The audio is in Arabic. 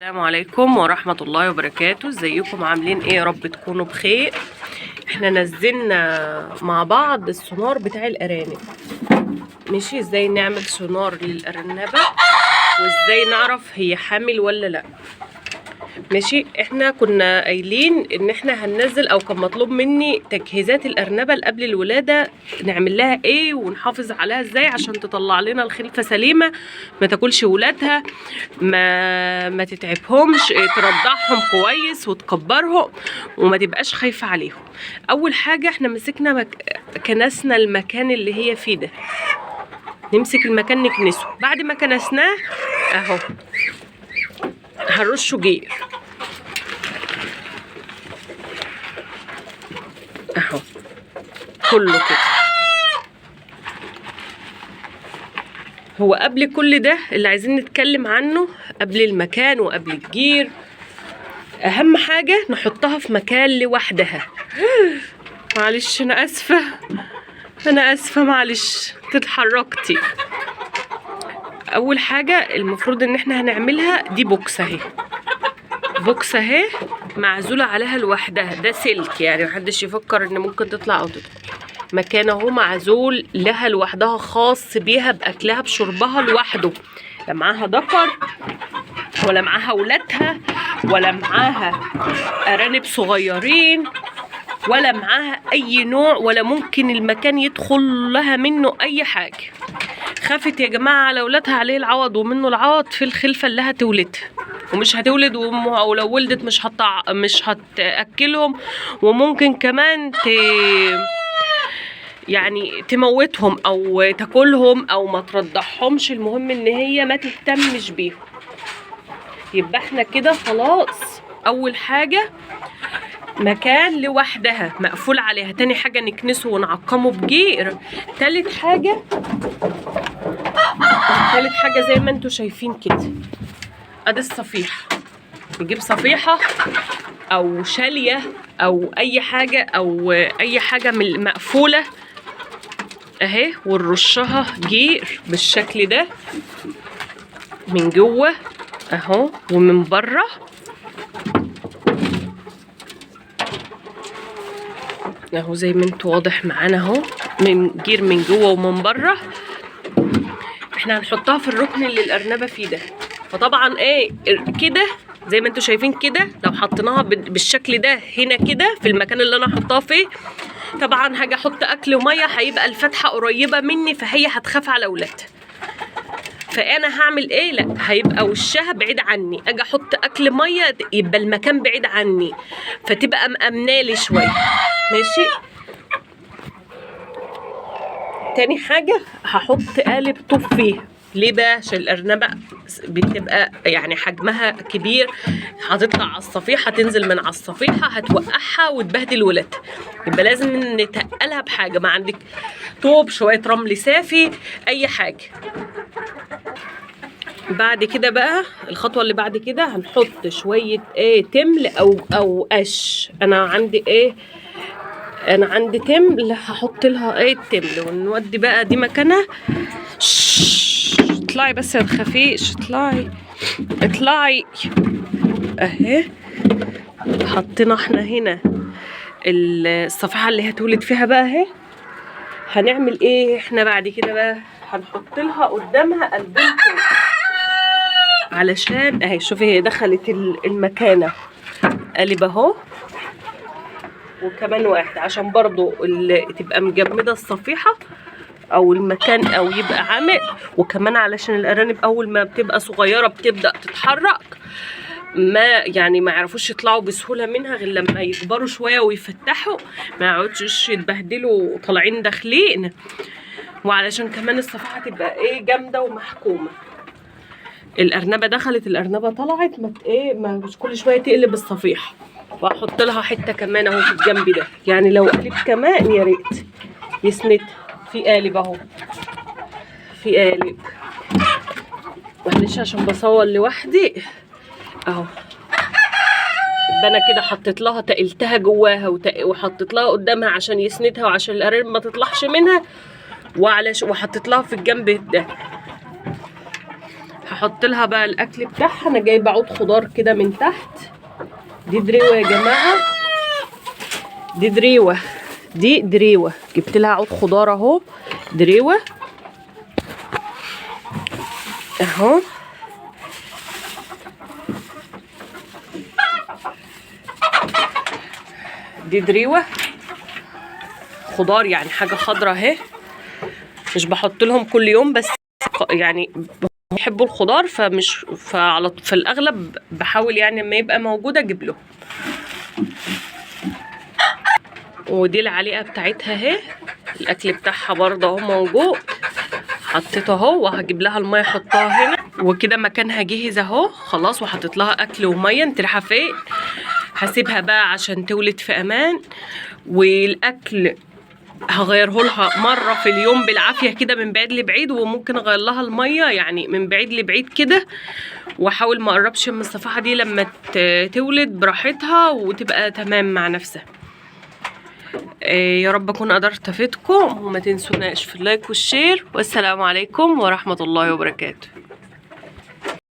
السلام عليكم ورحمة الله وبركاته. ازيكم عاملين ايه؟ يا رب تكونوا بخير. احنا نزلنا مع بعض السونار بتاع الارانب. ماشي، ازاي نعمل سونار للارنبة وازاي نعرف هي حامل ولا لا. ماشي، احنا كنا قايلين ان احنا هننزل او كان مطلوب مني تجهيزات الارنبه اللي قبل الولاده، نعمل لها ايه ونحافظ عليها ازاي عشان تطلع لنا الخلفه سليمه، ما تاكلش ولادها، ما تتعبهمش، ترضعهم كويس وتكبرهم وما تبقاش خايفه عليهم. اول حاجه احنا مسكنا كنسنا المكان اللي هي فيه ده، نمسك المكان نكنسه. بعد ما كنسناه اهو هنرشه جير اهو كله كده. هو قبل كل ده اللي عايزين نتكلم عنه، قبل المكان وقبل الجير، اهم حاجة نحطها في مكان لوحدها. معلش انا اسفة، انا اسفة، معلش تتحركتي. اول حاجة المفروض ان احنا هنعملها دي بوكس اهي، بوكس اهي معزولة عليها لوحدها، ده سلك يعني محدش يفكر ان ممكن تطلع او تدخل. مكان اهو معزول لها لوحدها، خاص بيها باكلها بشربها لوحده، لا معاها ذكر ولا معاها ولادها ولا معاها ارانب صغيرين ولا معاها اي نوع، ولا ممكن المكان يدخل لها منه اي حاجة. خافت يا جماعة على ولادها عليه العوض ومنه العوض في الخلفة اللي هتولدها، ومش هتولد او لو ولدت مش هتاكلهم، وممكن كمان يعني تموتهم او تاكلهم او ما ترضعهمش. المهم ان هي ما تهتمش بيهم. يبقى احنا كده خلاص اول حاجة مكان لوحدها مقفول عليها. تاني حاجة نكنسه ونعقمه بجير. تالت حاجة زي ما انتوا شايفين كده، ادي الصفيحة. نجيب صفيحة او شالية او اي حاجة او اي حاجة من مقفولة اهي، ونرشها جير بالشكل ده من جوه اهو ومن بره اهو زي ما انتوا واضح معانا اهو، من جير من جوه ومن بره. احنا هنحطها في الركن اللي الارنبه فيه ده. فطبعا ايه كده زي ما انتوا شايفين كده، لو حطيناها بالشكل ده هنا كده في المكان اللي انا حطاها فيه، طبعا هاجي احط اكل وميه هيبقى الفتحه قريبه مني، فهي هتخاف على اولادها. فانا هعمل ايه؟ لا، هيبقى وشها بعيد عني، اجي احط اكل ميه يبقى المكان بعيد عني، فتبقى مأمنالي شويه. ماشي. تاني حاجه هحط قالب طوب فيها. ليه بقى؟ عشان الارنبه بتبقى يعني حجمها كبير، هتطلع على الصفيحه، تنزل من على الصفيحه هتوقعها وتبهدل ولادها. يبقى لازم نتقلها بحاجه، ما عندك طوب، شويه رمل سافي، اي حاجه. بعد كده بقى الخطوه اللي بعد كده هنحط شويه ايه تمل او قش. انا عندي تمل، هحط لها ايه التمل ونودي بقى دي مكانها. اطلعي بس يا تخافيش، اطلعي اهي. حطينا احنا هنا الصفحه اللي هتولد فيها بقى اهي. هنعمل ايه احنا بعد كده بقى؟ هنحط لها قدامها قلبين فوق، علشان اهي شوفي هي دخلت المكانه قلب اهو، وكمان واحد عشان برضو تبقى مجمده الصفيحه او المكان او يبقى عامق، وكمان علشان الارانب اول ما بتبقى صغيره بتبدا تتحرك، ما يعني ما يعرفوش يطلعوا بسهوله منها غير لما يكبروا شويه ويفتحوا، ما يقعدوش يتبهدلوا طالعين داخلين. وعلشان كمان الصفيحه تبقى ايه جامده ومحكومه. الارنبه دخلت، الارنبه طلعت، ما مش كل شويه تقلب الصفيحه. واحط لها حته كمان اهو في الجنب ده، يعني لو قلب كمان يا ريت يسند. في قالب اهو، في قالب، معلش عشان بصور لوحدي اهو. يبقى انا كده حطيت لها، تقلتها جواها وحطيت لها قدامها عشان يسندها وعشان الارانب ما تطلعش منها، وحطيت لها في الجنب ده. هحط لها بقى الاكل بتاعها. انا جايبه عود خضار كده من تحت. دي دريوه يا جماعه، دي دريوه، دي دريوه. جبت لها عود خضار اهو، دريوه اهو. دي دريوه خضار، يعني حاجه خضرا اهي. مش بحط لهم كل يوم، بس يعني بيحبوا الخضار، في الاغلب بحاول يعني لما يبقى موجود اجيب لهم. ودي العليقه بتاعتها اهي، الاكل بتاعها برضه اهو موجود. حطيته اهو، وهجيب لها الميه احطها هنا. وكده مكانها جهز اهو خلاص، وحطيت لها اكل وميه. انت رايحه فين؟ هسيبها بقى عشان تولد في امان. والاكل هغيره لها مره في اليوم بالعافيه كده من بعيد لبعيد، وممكن اغير لها الميه يعني من بعيد لبعيد كده. واحاول ما اقربش من الصفحه دي لما تولد براحتها وتبقى تمام مع نفسها. يا رب اكون قدرت افيدكم، وما تنسوناش في اللايك والشير، والسلام عليكم ورحمه الله وبركاته.